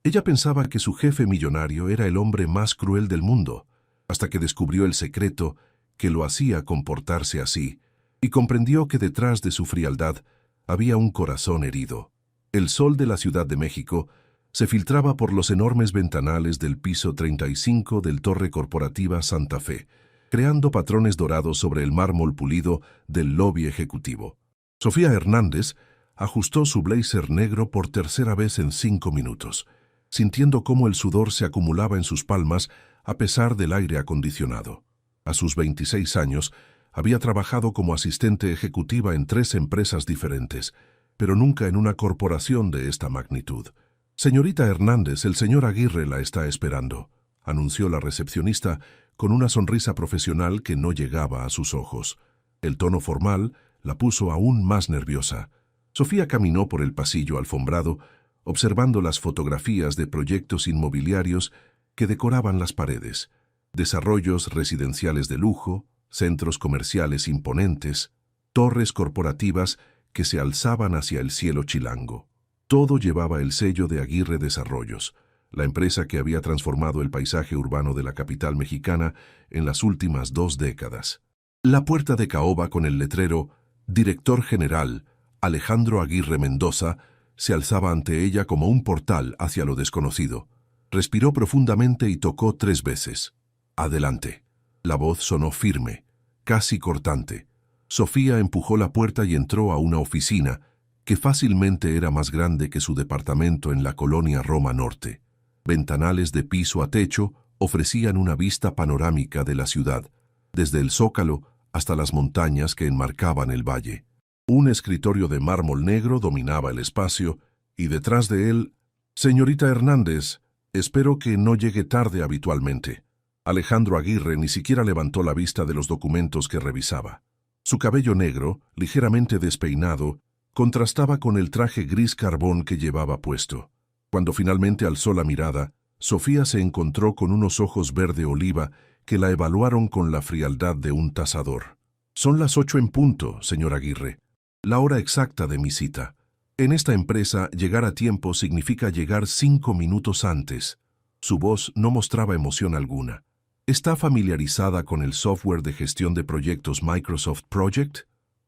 Ella pensaba que su jefe millonario era el hombre más cruel del mundo, hasta que descubrió el secreto que lo hacía comportarse así, y comprendió que detrás de su frialdad había un corazón herido. El sol de la Ciudad de México se filtraba por los enormes ventanales del piso 35 del Torre Corporativa Santa Fe, creando patrones dorados sobre el mármol pulido del lobby ejecutivo. Sofía Hernández ajustó su blazer negro por tercera vez en 5 minutos, sintiendo cómo el sudor se acumulaba en sus palmas a pesar del aire acondicionado. A sus 26 años, había trabajado como asistente ejecutiva en 3 empresas diferentes, pero nunca en una corporación de esta magnitud. «Señorita Hernández, el señor Aguirre la está esperando», anunció la recepcionista con una sonrisa profesional que no llegaba a sus ojos. El tono formal la puso aún más nerviosa. Sofía caminó por el pasillo alfombrado, observando las fotografías de proyectos inmobiliarios que decoraban las paredes, desarrollos residenciales de lujo, centros comerciales imponentes, torres corporativas que se alzaban hacia el cielo chilango. Todo llevaba el sello de Aguirre Desarrollos, la empresa que había transformado el paisaje urbano de la capital mexicana en las últimas 2 décadas. La puerta de caoba con el letrero «Director General Alejandro Aguirre Mendoza» se alzaba ante ella como un portal hacia lo desconocido. Respiró profundamente y tocó 3 veces. «Adelante». La voz sonó firme, casi cortante. Sofía empujó la puerta y entró a una oficina que fácilmente era más grande que su departamento en la colonia Roma Norte. Ventanales de piso a techo ofrecían una vista panorámica de la ciudad, desde el Zócalo hasta las montañas que enmarcaban el valle. Un escritorio de mármol negro dominaba el espacio y detrás de él, «Señorita Hernández, espero que no llegue tarde habitualmente». Alejandro Aguirre ni siquiera levantó la vista de los documentos que revisaba. Su cabello negro, ligeramente despeinado, contrastaba con el traje gris carbón que llevaba puesto. Cuando finalmente alzó la mirada, Sofía se encontró con unos ojos verde oliva que la evaluaron con la frialdad de un tasador. «Son las 8 en punto, señor Aguirre. La hora exacta de mi cita. En esta empresa, llegar a tiempo significa llegar 5 minutos antes». Su voz no mostraba emoción alguna. «¿Está familiarizada con el software de gestión de proyectos Microsoft Project?»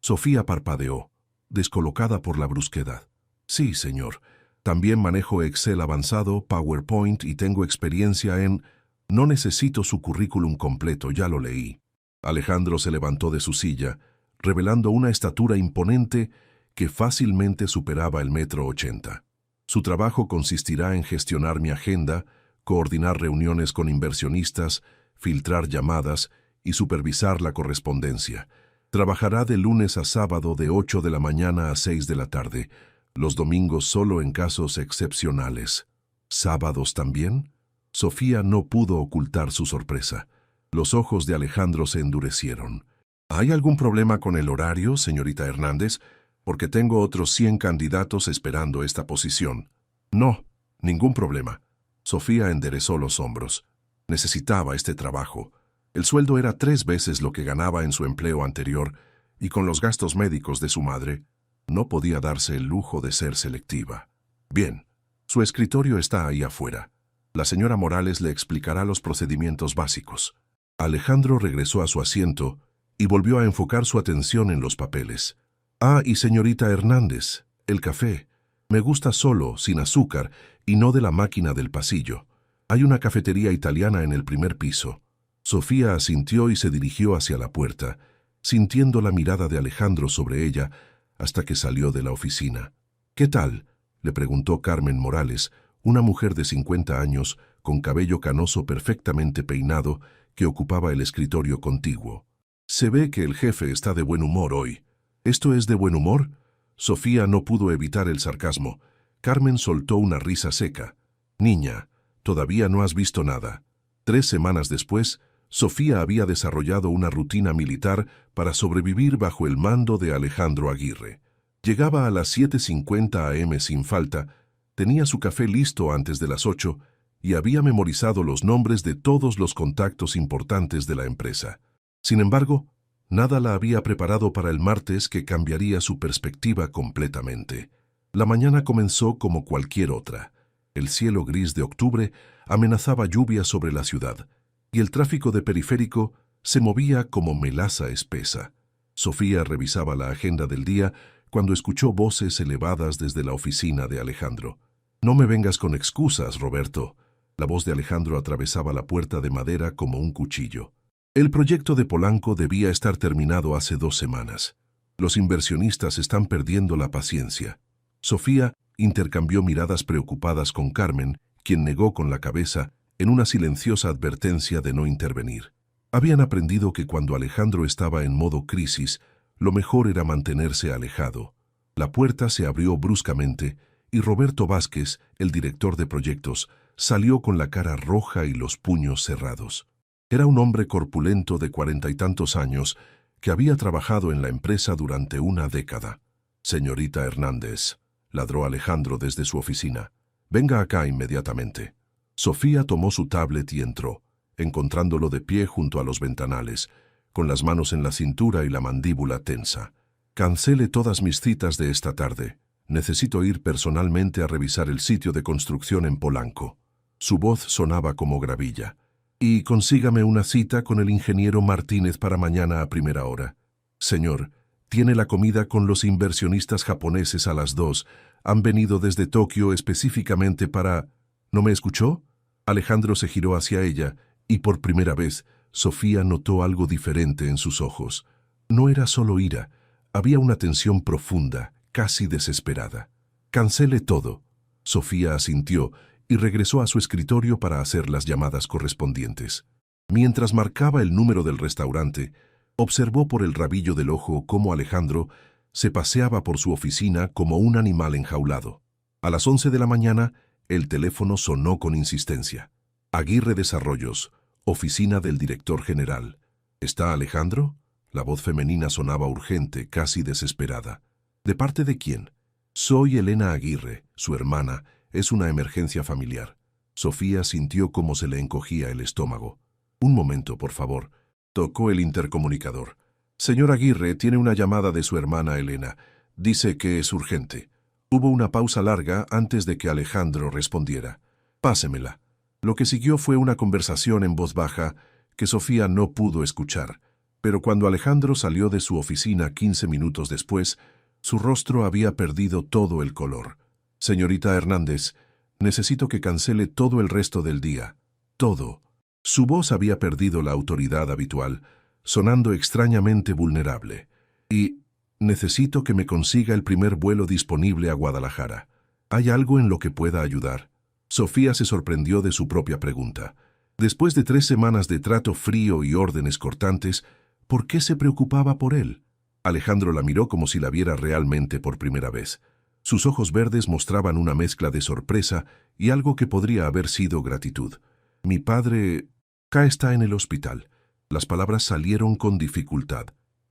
Sofía parpadeó, descolocada por la brusquedad. «Sí, señor. También manejo Excel avanzado, PowerPoint y tengo experiencia en...» «No necesito su currículum completo, ya lo leí». Alejandro se levantó de su silla, revelando una estatura imponente que fácilmente superaba el 1,80 m. «Su trabajo consistirá en gestionar mi agenda, coordinar reuniones con inversionistas, filtrar llamadas y supervisar la correspondencia. Trabajará de lunes a sábado de 8 de la mañana a 6 de la tarde, los domingos solo en casos excepcionales». «¿Sábados también?» Sofía no pudo ocultar su sorpresa. Los ojos de Alejandro se endurecieron. «¿Hay algún problema con el horario, señorita Hernández? Porque tengo otros 100 candidatos esperando esta posición». «No, ningún problema». Sofía enderezó los hombros. Necesitaba este trabajo. El sueldo era 3 veces lo que ganaba en su empleo anterior, y con los gastos médicos de su madre, no podía darse el lujo de ser selectiva. «Bien, su escritorio está ahí afuera. La señora Morales le explicará los procedimientos básicos». Alejandro regresó a su asiento y volvió a enfocar su atención en los papeles. «Ah, y señorita Hernández, el café. Me gusta solo, sin azúcar, y no de la máquina del pasillo. Hay una cafetería italiana en el primer piso». Sofía asintió y se dirigió hacia la puerta, sintiendo la mirada de Alejandro sobre ella hasta que salió de la oficina. «¿Qué tal?», le preguntó Carmen Morales, una mujer de 50 años, con cabello canoso perfectamente peinado, que ocupaba el escritorio contiguo. «Se ve que el jefe está de buen humor hoy». «¿Esto es de buen humor?». Sofía no pudo evitar el sarcasmo. Carmen soltó una risa seca. «Niña, todavía no has visto nada». 3 semanas después, Sofía había desarrollado una rutina militar para sobrevivir bajo el mando de Alejandro Aguirre. Llegaba a las 7:50 am sin falta, tenía su café listo antes de las 8 y había memorizado los nombres de todos los contactos importantes de la empresa. Sin embargo, nada la había preparado para el martes que cambiaría su perspectiva completamente. La mañana comenzó como cualquier otra. El cielo gris de octubre amenazaba lluvia sobre la ciudad, y el tráfico de periférico se movía como melaza espesa. Sofía revisaba la agenda del día cuando escuchó voces elevadas desde la oficina de Alejandro. «No me vengas con excusas, Roberto». La voz de Alejandro atravesaba la puerta de madera como un cuchillo. El proyecto de Polanco debía estar terminado hace 2 semanas. Los inversionistas están perdiendo la paciencia. Sofía intercambió miradas preocupadas con Carmen, quien negó con la cabeza en una silenciosa advertencia de no intervenir. Habían aprendido que cuando Alejandro estaba en modo crisis, lo mejor era mantenerse alejado. La puerta se abrió bruscamente y Roberto Vázquez, el director de proyectos, salió con la cara roja y los puños cerrados. Era un hombre corpulento de 40 y tantos años que había trabajado en la empresa durante una década. «Señorita Hernández», ladró Alejandro desde su oficina, «venga acá inmediatamente». Sofía tomó su tablet y entró, encontrándolo de pie junto a los ventanales, con las manos en la cintura y la mandíbula tensa. «Cancele todas mis citas de esta tarde. Necesito ir personalmente a revisar el sitio de construcción en Polanco». Su voz sonaba como gravilla. «Y consígame una cita con el ingeniero Martínez para mañana a primera hora». «Señor, tiene la comida con los inversionistas japoneses a las 2. Han venido desde Tokio específicamente para...» ¿No me escuchó? Alejandro se giró hacia ella y por primera vez Sofía notó algo diferente en sus ojos. No era solo ira, había una tensión profunda, casi desesperada. «Cancele todo». Sofía asintió y regresó a su escritorio para hacer las llamadas correspondientes. Mientras marcaba el número del restaurante, observó por el rabillo del ojo cómo Alejandro se paseaba por su oficina como un animal enjaulado. A las 11 de la mañana, el teléfono sonó con insistencia. «Aguirre Desarrollos, oficina del director general». «¿Está Alejandro?» La voz femenina sonaba urgente, casi desesperada. «¿De parte de quién?» «Soy Elena Aguirre, su hermana. Es una emergencia familiar». Sofía sintió cómo se le encogía el estómago. «Un momento, por favor». Tocó el intercomunicador. «Señor Aguirre, tiene una llamada de su hermana Elena. Dice que es urgente». Hubo una pausa larga antes de que Alejandro respondiera. «Pásemela». Lo que siguió fue una conversación en voz baja que Sofía no pudo escuchar, pero cuando Alejandro salió de su oficina 15 minutos después, su rostro había perdido todo el color. «Señorita Hernández, necesito que cancele todo el resto del día. Todo». Su voz había perdido la autoridad habitual, sonando extrañamente vulnerable. «Y necesito que me consiga el primer vuelo disponible a Guadalajara. ¿Hay algo en lo que pueda ayudar?» Sofía se sorprendió de su propia pregunta. Después de 3 semanas de trato frío y órdenes cortantes, ¿por qué se preocupaba por él? Alejandro la miró como si la viera realmente por primera vez. Sus ojos verdes mostraban una mezcla de sorpresa y algo que podría haber sido gratitud. «Mi padre... K está en el hospital». Las palabras salieron con dificultad.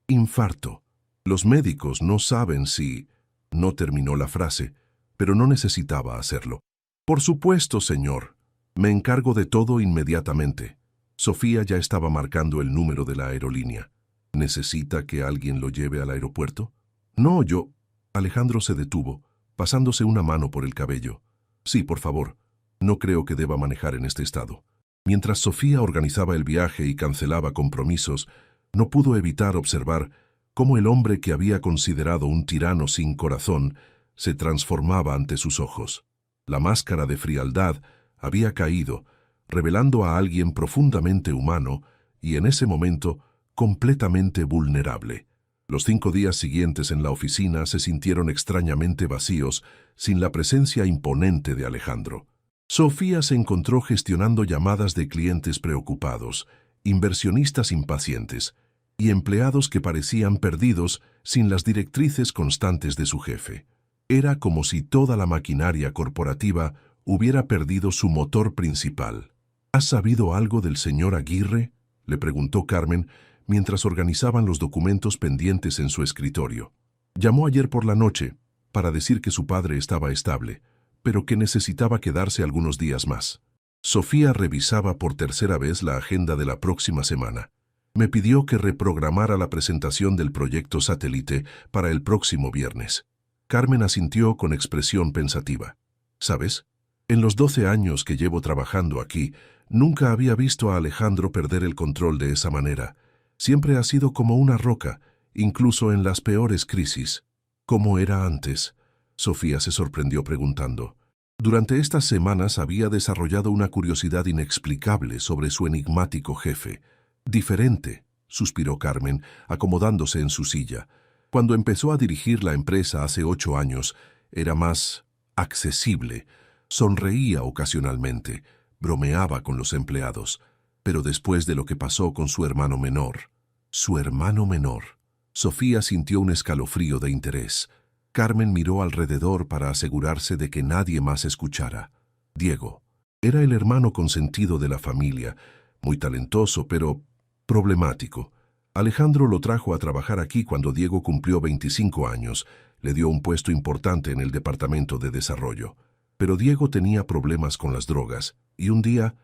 «Infarto. Los médicos no saben si...» No terminó la frase, pero no necesitaba hacerlo. «Por supuesto, señor. Me encargo de todo inmediatamente». Sofía ya estaba marcando el número de la aerolínea. «¿Necesita que alguien lo lleve al aeropuerto?» «No, yo...» Alejandro se detuvo, pasándose una mano por el cabello. «Sí, por favor. No creo que deba manejar en este estado». Mientras Sofía organizaba el viaje y cancelaba compromisos, no pudo evitar observar cómo el hombre que había considerado un tirano sin corazón se transformaba ante sus ojos. La máscara de frialdad había caído, revelando a alguien profundamente humano y en ese momento completamente vulnerable. Los 5 días siguientes en la oficina se sintieron extrañamente vacíos sin la presencia imponente de Alejandro. Sofía se encontró gestionando llamadas de clientes preocupados, inversionistas impacientes y empleados que parecían perdidos sin las directrices constantes de su jefe. Era como si toda la maquinaria corporativa hubiera perdido su motor principal. ¿Has sabido algo del señor Aguirre?, le preguntó Carmen mientras organizaban los documentos pendientes en su escritorio. Llamó ayer por la noche para decir que su padre estaba estable, pero que necesitaba quedarse algunos días más. Sofía revisaba por tercera vez la agenda de la próxima semana. Me pidió que reprogramara la presentación del proyecto satélite para el próximo viernes. Carmen asintió con expresión pensativa. ¿Sabes? En los 12 años que llevo trabajando aquí, nunca había visto a Alejandro perder el control de esa manera. Siempre ha sido como una roca, incluso en las peores crisis. ¿Cómo era antes? Sofía se sorprendió preguntando. Durante estas semanas había desarrollado una curiosidad inexplicable sobre su enigmático jefe. Diferente, suspiró Carmen, acomodándose en su silla. Cuando empezó a dirigir la empresa hace 8 años, era más accesible. Sonreía ocasionalmente, bromeaba con los empleados. Pero después de lo que pasó con su hermano menor... Su hermano menor. Sofía sintió un escalofrío de interés. Carmen miró alrededor para asegurarse de que nadie más escuchara. Diego. Era el hermano consentido de la familia, muy talentoso, pero problemático. Alejandro lo trajo a trabajar aquí cuando Diego cumplió 25 años. Le dio un puesto importante en el departamento de desarrollo. Pero Diego tenía problemas con las drogas, y un día,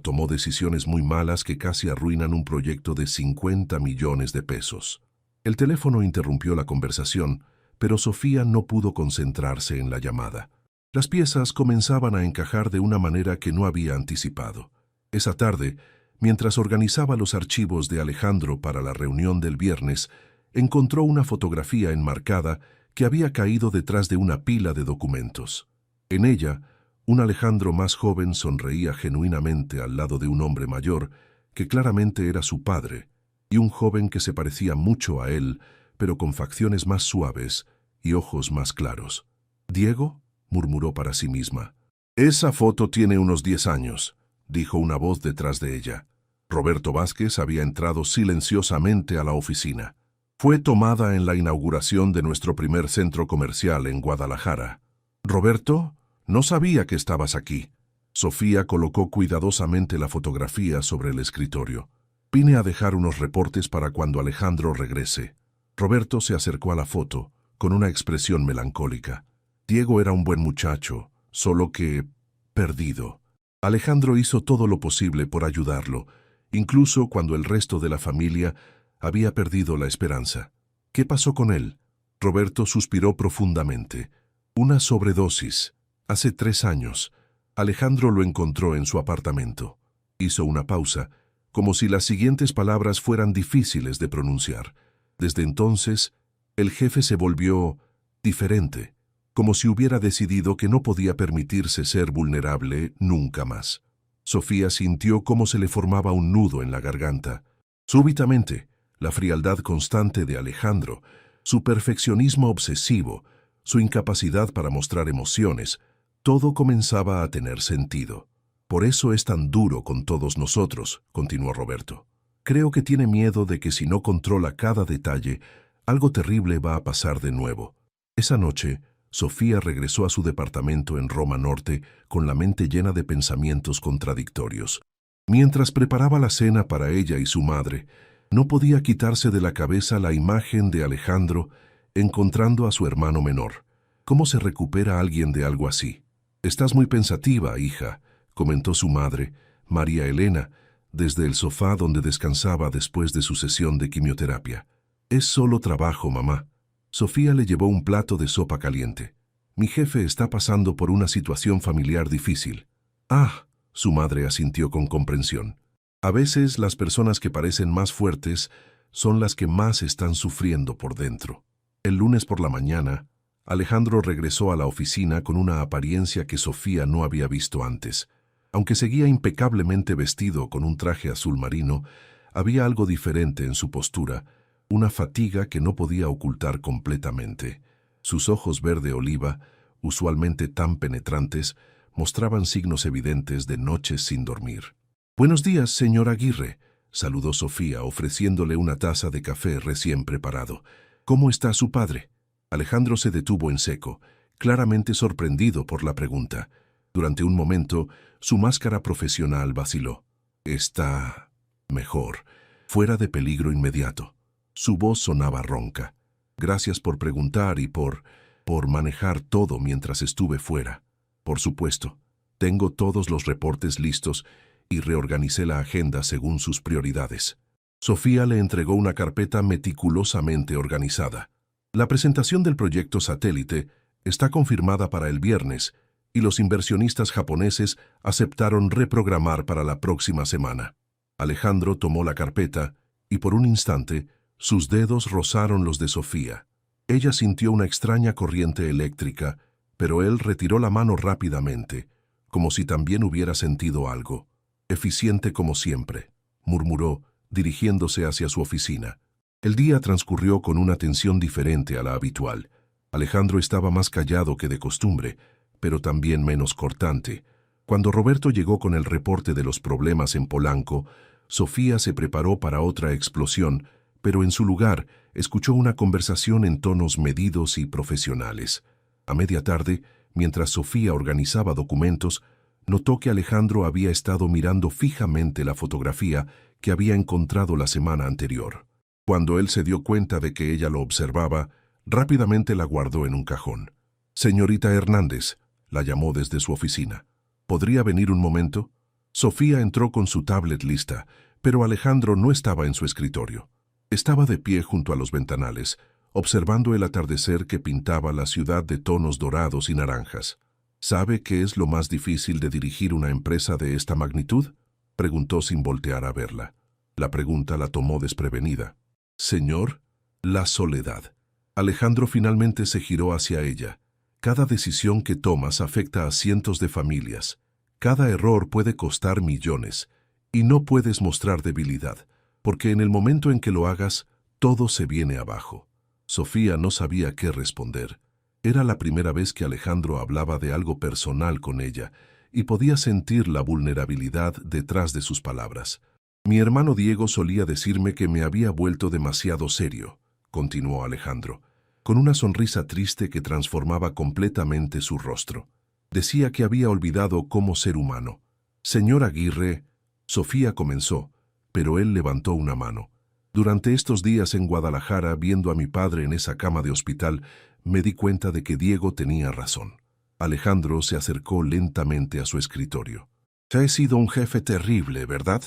tomó decisiones muy malas que casi arruinan un proyecto de 50 millones de pesos. El teléfono interrumpió la conversación, pero Sofía no pudo concentrarse en la llamada. Las piezas comenzaban a encajar de una manera que no había anticipado. Esa tarde, mientras organizaba los archivos de Alejandro para la reunión del viernes, encontró una fotografía enmarcada que había caído detrás de una pila de documentos. En ella, un Alejandro más joven sonreía genuinamente al lado de un hombre mayor, que claramente era su padre, y un joven que se parecía mucho a él, pero con facciones más suaves y ojos más claros. «¿Diego?», murmuró para sí misma. «Esa foto tiene unos 10 años», dijo una voz detrás de ella. Roberto Vázquez había entrado silenciosamente a la oficina. «Fue tomada en la inauguración de nuestro primer centro comercial en Guadalajara». «Roberto, no sabía que estabas aquí». Sofía colocó cuidadosamente la fotografía sobre el escritorio. «Vine a dejar unos reportes para cuando Alejandro regrese». Roberto se acercó a la foto, con una expresión melancólica. Diego era un buen muchacho, solo que... perdido. Alejandro hizo todo lo posible por ayudarlo, incluso cuando el resto de la familia había perdido la esperanza. ¿Qué pasó con él? Roberto suspiró profundamente. Una sobredosis. Hace 3 años. Alejandro lo encontró en su apartamento. Hizo una pausa, como si las siguientes palabras fueran difíciles de pronunciar. Desde entonces, el jefe se volvió diferente, como si hubiera decidido que no podía permitirse ser vulnerable nunca más. Sofía sintió cómo se le formaba un nudo en la garganta. Súbitamente, la frialdad constante de Alejandro, su perfeccionismo obsesivo, su incapacidad para mostrar emociones, todo comenzaba a tener sentido. «Por eso es tan duro con todos nosotros», continuó Roberto. «Creo que tiene miedo de que si no controla cada detalle, algo terrible va a pasar de nuevo». Esa noche, Sofía regresó a su departamento en Roma Norte con la mente llena de pensamientos contradictorios. Mientras preparaba la cena para ella y su madre, no podía quitarse de la cabeza la imagen de Alejandro encontrando a su hermano menor. ¿Cómo se recupera alguien de algo así? «Estás muy pensativa, hija», comentó su madre, María Elena, desde el sofá donde descansaba después de su sesión de quimioterapia. «Es solo trabajo, mamá». Sofía le llevó un plato de sopa caliente. «Mi jefe está pasando por una situación familiar difícil». «Ah», su madre asintió con comprensión. «A veces las personas que parecen más fuertes son las que más están sufriendo por dentro». El lunes por la mañana, Alejandro regresó a la oficina con una apariencia que Sofía no había visto antes. Aunque seguía impecablemente vestido con un traje azul marino, había algo diferente en su postura, una fatiga que no podía ocultar completamente. Sus ojos verde oliva, usualmente tan penetrantes, mostraban signos evidentes de noches sin dormir. «Buenos días, señor Aguirre», saludó Sofía ofreciéndole una taza de café recién preparado. «¿Cómo está su padre?» Alejandro se detuvo en seco, claramente sorprendido por la pregunta. Durante un momento, su máscara profesional vaciló. «Está mejor, fuera de peligro inmediato». Su voz sonaba ronca. «Gracias por preguntar y por manejar todo mientras estuve fuera. Por supuesto, tengo todos los reportes listos y reorganicé la agenda según sus prioridades». Sofía le entregó una carpeta meticulosamente organizada. «La presentación del proyecto satélite está confirmada para el viernes y los inversionistas japoneses aceptaron reprogramar para la próxima semana. Alejandro tomó la carpeta y por un instante sus dedos rozaron los de Sofía. Ella sintió una extraña corriente eléctrica, pero él retiró la mano rápidamente, como si también hubiera sentido algo. Eficiente como siempre, murmuró, dirigiéndose hacia su oficina. El día transcurrió con una tensión diferente a la habitual. Alejandro estaba más callado que de costumbre, pero también menos cortante. Cuando Roberto llegó con el reporte de los problemas en Polanco, Sofía se preparó para otra explosión, pero en su lugar escuchó una conversación en tonos medidos y profesionales. A media tarde, mientras Sofía organizaba documentos, notó que Alejandro había estado mirando fijamente la fotografía que había encontrado la semana anterior. Cuando él se dio cuenta de que ella lo observaba, rápidamente la guardó en un cajón. «Señorita Hernández», la llamó desde su oficina. «¿Podría venir un momento?» Sofía entró con su tablet lista, pero Alejandro no estaba en su escritorio. Estaba de pie junto a los ventanales, observando el atardecer que pintaba la ciudad de tonos dorados y naranjas. «¿Sabe qué es lo más difícil de dirigir una empresa de esta magnitud?», preguntó sin voltear a verla. La pregunta la tomó desprevenida. «Señor, la soledad». Alejandro finalmente se giró hacia ella. «Cada decisión que tomas afecta a cientos de familias. Cada error puede costar millones. Y no puedes mostrar debilidad, porque en el momento en que lo hagas, todo se viene abajo». Sofía no sabía qué responder. Era la primera vez que Alejandro hablaba de algo personal con ella, y podía sentir la vulnerabilidad detrás de sus palabras. «Mi hermano Diego solía decirme que me había vuelto demasiado serio», continuó Alejandro, con una sonrisa triste que transformaba completamente su rostro. «Decía que había olvidado cómo ser humano». «Señor Aguirre», Sofía comenzó, pero él levantó una mano. «Durante estos días en Guadalajara, viendo a mi padre en esa cama de hospital, me di cuenta de que Diego tenía razón». Alejandro se acercó lentamente a su escritorio. «He sido un jefe terrible, ¿verdad?».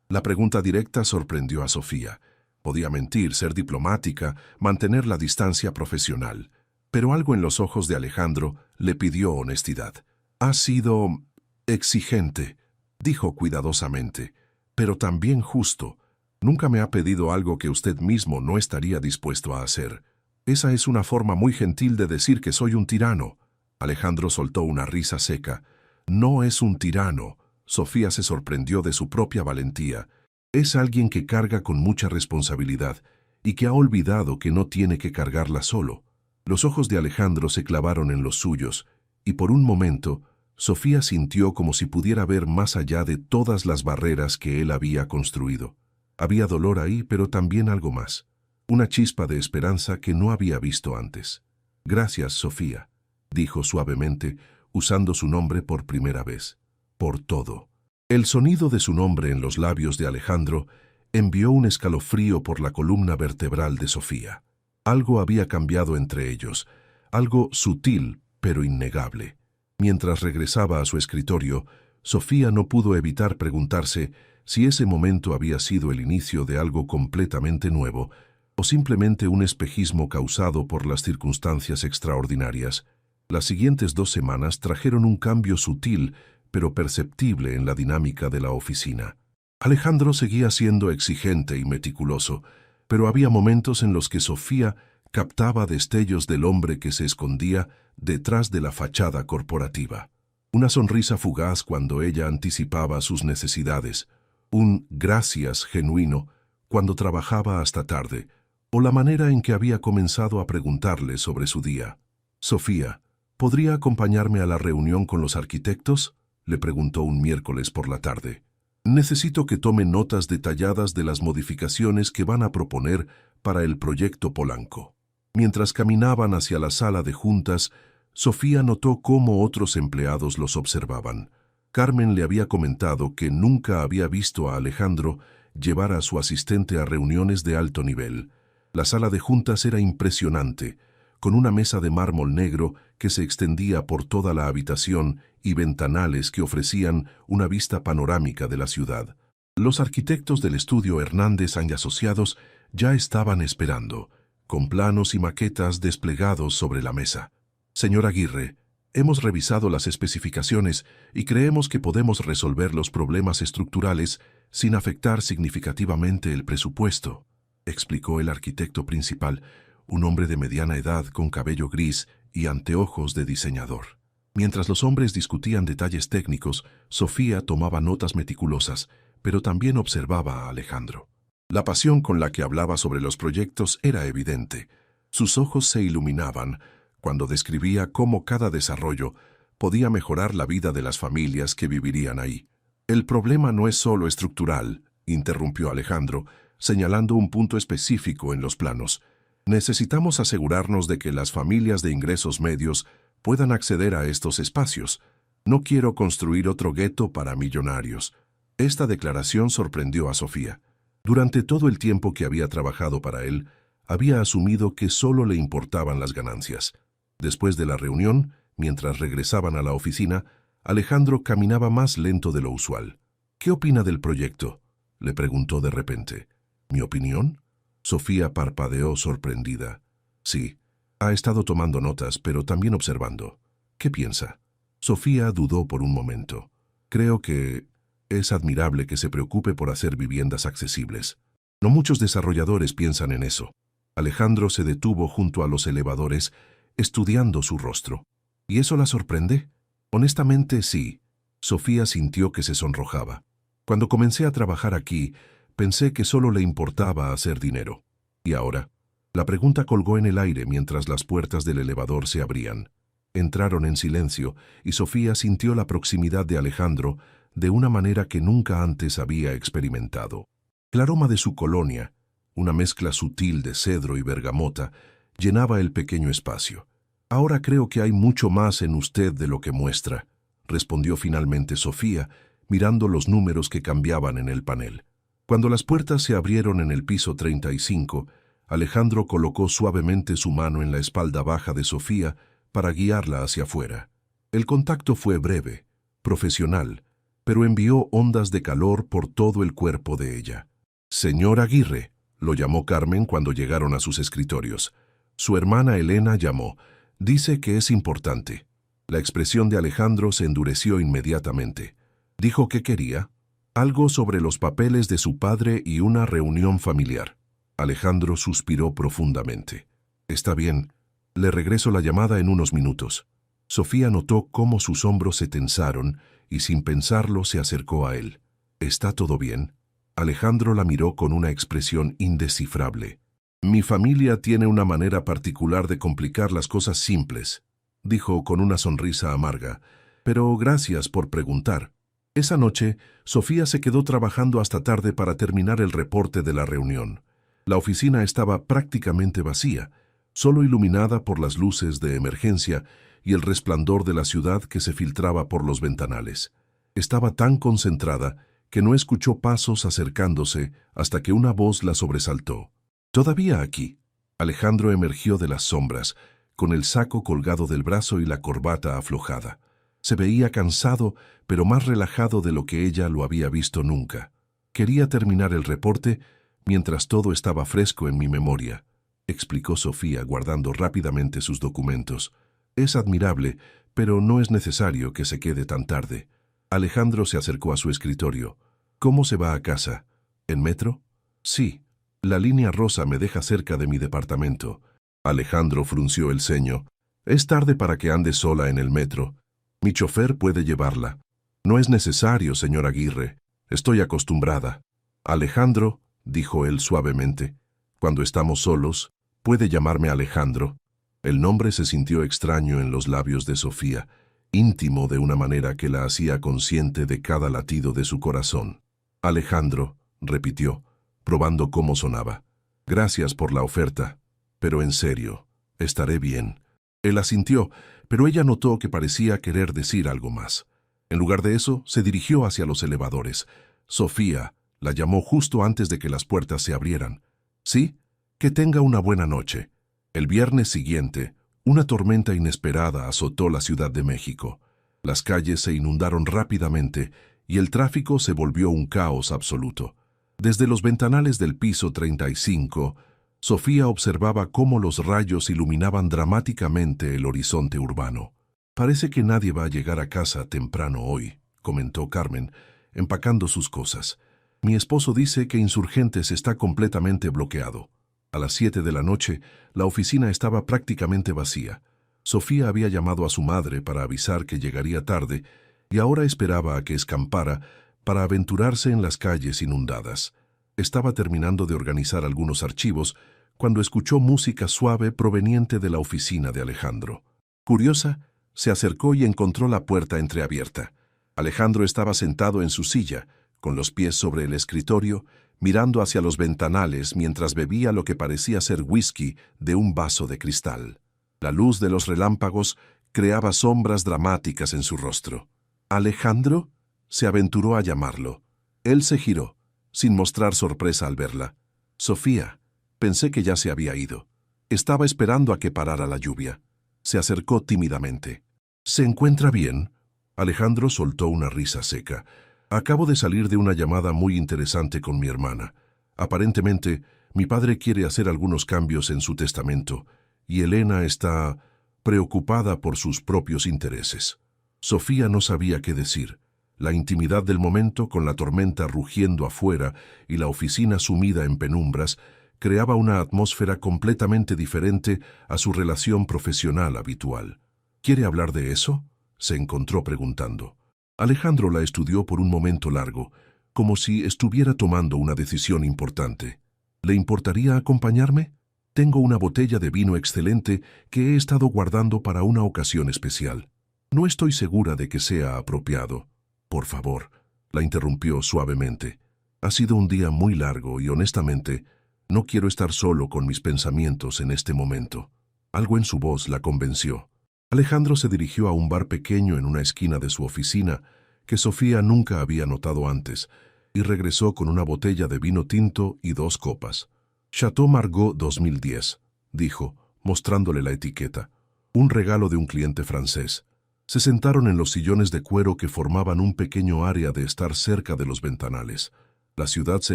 La pregunta directa sorprendió a Sofía. Podía mentir, ser diplomática, mantener la distancia profesional. Pero algo en los ojos de Alejandro le pidió honestidad. «Ha sido exigente», dijo cuidadosamente, «pero también justo. Nunca me ha pedido algo que usted mismo no estaría dispuesto a hacer. Esa es una forma muy gentil de decir que soy un tirano». Alejandro soltó una risa seca. «No es un tirano». Sofía se sorprendió de su propia valentía. «Es alguien que carga con mucha responsabilidad y que ha olvidado que no tiene que cargarla solo». Los ojos de Alejandro se clavaron en los suyos, y por un momento, Sofía sintió como si pudiera ver más allá de todas las barreras que él había construido. Había dolor ahí, pero también algo más. Una chispa de esperanza que no había visto antes. «Gracias, Sofía», dijo suavemente, usando su nombre por primera vez. «Por todo». El sonido de su nombre en los labios de Alejandro envió un escalofrío por la columna vertebral de Sofía. Algo había cambiado entre ellos, algo sutil pero innegable. Mientras regresaba a su escritorio, Sofía no pudo evitar preguntarse si ese momento había sido el inicio de algo completamente nuevo o simplemente un espejismo causado por las circunstancias extraordinarias. Las siguientes 2 semanas trajeron un cambio sutil pero perceptible en la dinámica de la oficina. Alejandro seguía siendo exigente y meticuloso, pero había momentos en los que Sofía captaba destellos del hombre que se escondía detrás de la fachada corporativa. Una sonrisa fugaz cuando ella anticipaba sus necesidades, un gracias genuino cuando trabajaba hasta tarde, o la manera en que había comenzado a preguntarle sobre su día. «Sofía, ¿podría acompañarme a la reunión con los arquitectos?», le preguntó un miércoles por la tarde. «Necesito que tome notas detalladas de las modificaciones que van a proponer para el proyecto Polanco». Mientras caminaban hacia la sala de juntas, Sofía notó cómo otros empleados los observaban. Carmen le había comentado que nunca había visto a Alejandro llevar a su asistente a reuniones de alto nivel. La sala de juntas era impresionante, con una mesa de mármol negro que se extendía por toda la habitación y ventanales que ofrecían una vista panorámica de la ciudad. Los arquitectos del estudio Hernández y Asociados ya estaban esperando, con planos y maquetas desplegados sobre la mesa. «Señor Aguirre», hemos revisado las especificaciones y creemos que podemos resolver los problemas estructurales sin afectar significativamente el presupuesto, explicó el arquitecto principal, un hombre de mediana edad con cabello gris y anteojos de diseñador. Mientras los hombres discutían detalles técnicos, Sofía tomaba notas meticulosas, pero también observaba a Alejandro. La pasión con la que hablaba sobre los proyectos era evidente. Sus ojos se iluminaban cuando describía cómo cada desarrollo podía mejorar la vida de las familias que vivirían ahí. El problema no es solo estructural, interrumpió Alejandro, señalando un punto específico en los planos. Necesitamos asegurarnos de que las familias de ingresos medios puedan acceder a estos espacios. No quiero construir otro gueto para millonarios. Esta declaración sorprendió a Sofía. Durante todo el tiempo que había trabajado para él, había asumido que solo le importaban las ganancias. Después de la reunión, mientras regresaban a la oficina, Alejandro caminaba más lento de lo usual. ¿Qué opina del proyecto?, le preguntó de repente. ¿Mi opinión? Sofía parpadeó sorprendida. Sí, ha estado tomando notas, pero también observando. ¿Qué piensa? Sofía dudó por un momento. Creo que es admirable que se preocupe por hacer viviendas accesibles. No muchos desarrolladores piensan en eso. Alejandro se detuvo junto a los elevadores, estudiando su rostro. ¿Y eso la sorprende? Honestamente, sí. Sofía sintió que se sonrojaba. Cuando comencé a trabajar aquí, pensé que solo le importaba hacer dinero. ¿Y ahora? La pregunta colgó en el aire mientras las puertas del elevador se abrían. Entraron en silencio y Sofía sintió la proximidad de Alejandro de una manera que nunca antes había experimentado. El aroma de su colonia, una mezcla sutil de cedro y bergamota, llenaba el pequeño espacio. Ahora creo que hay mucho más en usted de lo que muestra, respondió finalmente Sofía, mirando los números que cambiaban en el panel. Cuando las puertas se abrieron en el piso 35, Alejandro colocó suavemente su mano en la espalda baja de Sofía para guiarla hacia afuera. El contacto fue breve, profesional, pero envió ondas de calor por todo el cuerpo de ella. «Señor Aguirre», lo llamó Carmen cuando llegaron a sus escritorios. Su hermana Elena llamó. «Dice que es importante». La expresión de Alejandro se endureció inmediatamente. Dijo que quería algo sobre los papeles de su padre y una reunión familiar. Alejandro suspiró profundamente. «Está bien, le regreso la llamada en unos minutos». Sofía notó cómo sus hombros se tensaron y sin pensarlo se acercó a él. «¿Está todo bien?». Alejandro la miró con una expresión indescifrable. «Mi familia tiene una manera particular de complicar las cosas simples», dijo con una sonrisa amarga, «pero gracias por preguntar». Esa noche, Sofía se quedó trabajando hasta tarde para terminar el reporte de la reunión. La oficina estaba prácticamente vacía, solo iluminada por las luces de emergencia y el resplandor de la ciudad que se filtraba por los ventanales. Estaba tan concentrada que no escuchó pasos acercándose hasta que una voz la sobresaltó. «¿Todavía aquí?». Alejandro emergió de las sombras, con el saco colgado del brazo y la corbata aflojada. Se veía cansado, pero más relajado de lo que ella lo había visto nunca. «Quería terminar el reporte mientras todo estaba fresco en mi memoria», explicó Sofía, guardando rápidamente sus documentos. «Es admirable, pero no es necesario que se quede tan tarde». Alejandro se acercó a su escritorio. «¿Cómo se va a casa? ¿En metro?». «Sí. La línea rosa me deja cerca de mi departamento». Alejandro frunció el ceño. «Es tarde para que ande sola en el metro. Mi chofer puede llevarla». «No es necesario, señor Aguirre. Estoy acostumbrada». «Alejandro», dijo él suavemente, «cuando estamos solos, puede llamarme Alejandro». El nombre se sintió extraño en los labios de Sofía, íntimo de una manera que la hacía consciente de cada latido de su corazón. «Alejandro», repitió, probando cómo sonaba. «Gracias por la oferta, pero en serio, estaré bien». Él asintió, pero ella notó que parecía querer decir algo más. En lugar de eso, se dirigió hacia los elevadores. Sofía la llamó justo antes de que las puertas se abrieran. «Sí, que tenga una buena noche». El viernes siguiente, una tormenta inesperada azotó la Ciudad de México. Las calles se inundaron rápidamente y el tráfico se volvió un caos absoluto. Desde los ventanales del piso 35, Sofía observaba cómo los rayos iluminaban dramáticamente el horizonte urbano. Parece que nadie va a llegar a casa temprano hoy, comentó Carmen, empacando sus cosas. Mi esposo dice que Insurgentes está completamente bloqueado. A las 7 de la noche, la oficina estaba prácticamente vacía. Sofía había llamado a su madre para avisar que llegaría tarde y ahora esperaba a que escampara para aventurarse en las calles inundadas. Estaba terminando de organizar algunos archivos cuando escuchó música suave proveniente de la oficina de Alejandro. Curiosa, se acercó y encontró la puerta entreabierta. Alejandro estaba sentado en su silla, con los pies sobre el escritorio, mirando hacia los ventanales mientras bebía lo que parecía ser whisky de un vaso de cristal. La luz de los relámpagos creaba sombras dramáticas en su rostro. «¿Alejandro?», se aventuró a llamarlo. Él se giró, sin mostrar sorpresa al verla. «Sofía, pensé que ya se había ido. Estaba esperando a que parara la lluvia». Se acercó tímidamente. «¿Se encuentra bien?». Alejandro soltó una risa seca. «Acabo de salir de una llamada muy interesante con mi hermana. Aparentemente, mi padre quiere hacer algunos cambios en su testamento, y Elena está preocupada por sus propios intereses». Sofía no sabía qué decir. La intimidad del momento, con la tormenta rugiendo afuera y la oficina sumida en penumbras, creaba una atmósfera completamente diferente a su relación profesional habitual. «¿Quiere hablar de eso?», se encontró preguntando. Alejandro la estudió por un momento largo, como si estuviera tomando una decisión importante. «¿Le importaría acompañarme? Tengo una botella de vino excelente que he estado guardando para una ocasión especial. No estoy segura de que sea apropiado». «Por favor», la interrumpió suavemente. «Ha sido un día muy largo y, honestamente, no quiero estar solo con mis pensamientos en este momento». Algo en su voz la convenció. Alejandro se dirigió a un bar pequeño en una esquina de su oficina, que Sofía nunca había notado antes, y regresó con una botella de vino tinto y 2 copas. «Chateau Margaux 2010», dijo, mostrándole la etiqueta. «Un regalo de un cliente francés». Se sentaron en los sillones de cuero que formaban un pequeño área de estar cerca de los ventanales. La ciudad se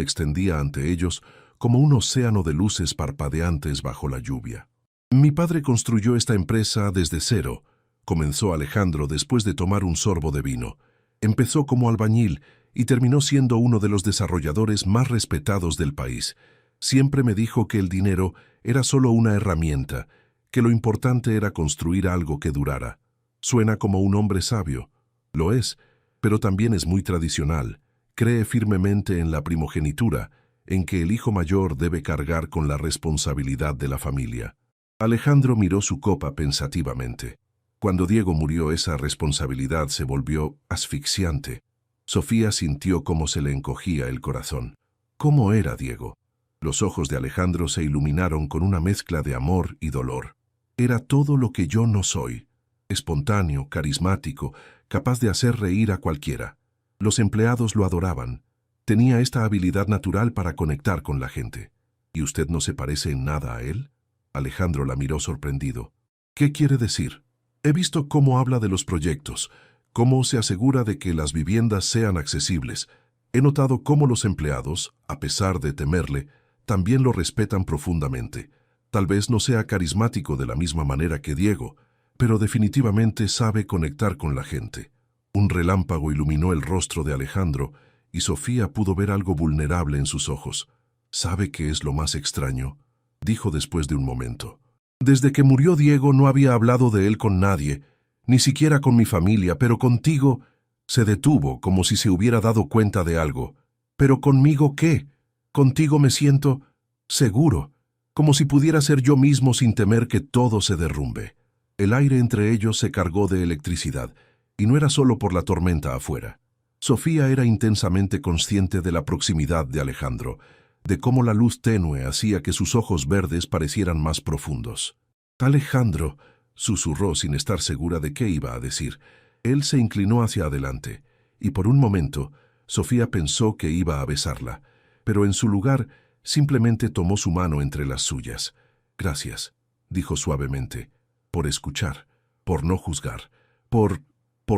extendía ante ellos como un océano de luces parpadeantes bajo la lluvia. «Mi padre construyó esta empresa desde cero», comenzó Alejandro después de tomar un sorbo de vino. «Empezó como albañil y terminó siendo uno de los desarrolladores más respetados del país. Siempre me dijo que el dinero era solo una herramienta, que lo importante era construir algo que durara. Suena como un hombre sabio. Lo es, pero también es muy tradicional. Cree firmemente en la primogenitura, en que el hijo mayor debe cargar con la responsabilidad de la familia». Alejandro miró su copa pensativamente. Cuando Diego murió, esa responsabilidad se volvió asfixiante. Sofía sintió cómo se le encogía el corazón. ¿Cómo era Diego? Los ojos de Alejandro se iluminaron con una mezcla de amor y dolor. «Era todo lo que yo no soy. Espontáneo, carismático, capaz de hacer reír a cualquiera. Los empleados lo adoraban. Tenía esta habilidad natural para conectar con la gente. ¿Y usted no se parece en nada a él?». Alejandro la miró sorprendido. «¿Qué quiere decir?». «He visto cómo habla de los proyectos, cómo se asegura de que las viviendas sean accesibles. He notado cómo los empleados, a pesar de temerle, también lo respetan profundamente. Tal vez no sea carismático de la misma manera que Diego, pero definitivamente sabe conectar con la gente». Un relámpago iluminó el rostro de Alejandro y Sofía pudo ver algo vulnerable en sus ojos. «¿Sabe qué es lo más extraño?», dijo después de un momento. «Desde que murió Diego no había hablado de él con nadie, ni siquiera con mi familia, pero contigo…». Se detuvo como si se hubiera dado cuenta de algo. «¿Pero conmigo qué? Contigo me siento seguro, como si pudiera ser yo mismo sin temer que todo se derrumbe». El aire entre ellos se cargó de electricidad, y no era solo por la tormenta afuera. Sofía era intensamente consciente de la proximidad de Alejandro, de cómo la luz tenue hacía que sus ojos verdes parecieran más profundos. «Alejandro», susurró sin estar segura de qué iba a decir. Él se inclinó hacia adelante, y por un momento Sofía pensó que iba a besarla, pero en su lugar simplemente tomó su mano entre las suyas. «Gracias», dijo suavemente, «por escuchar, por no juzgar, por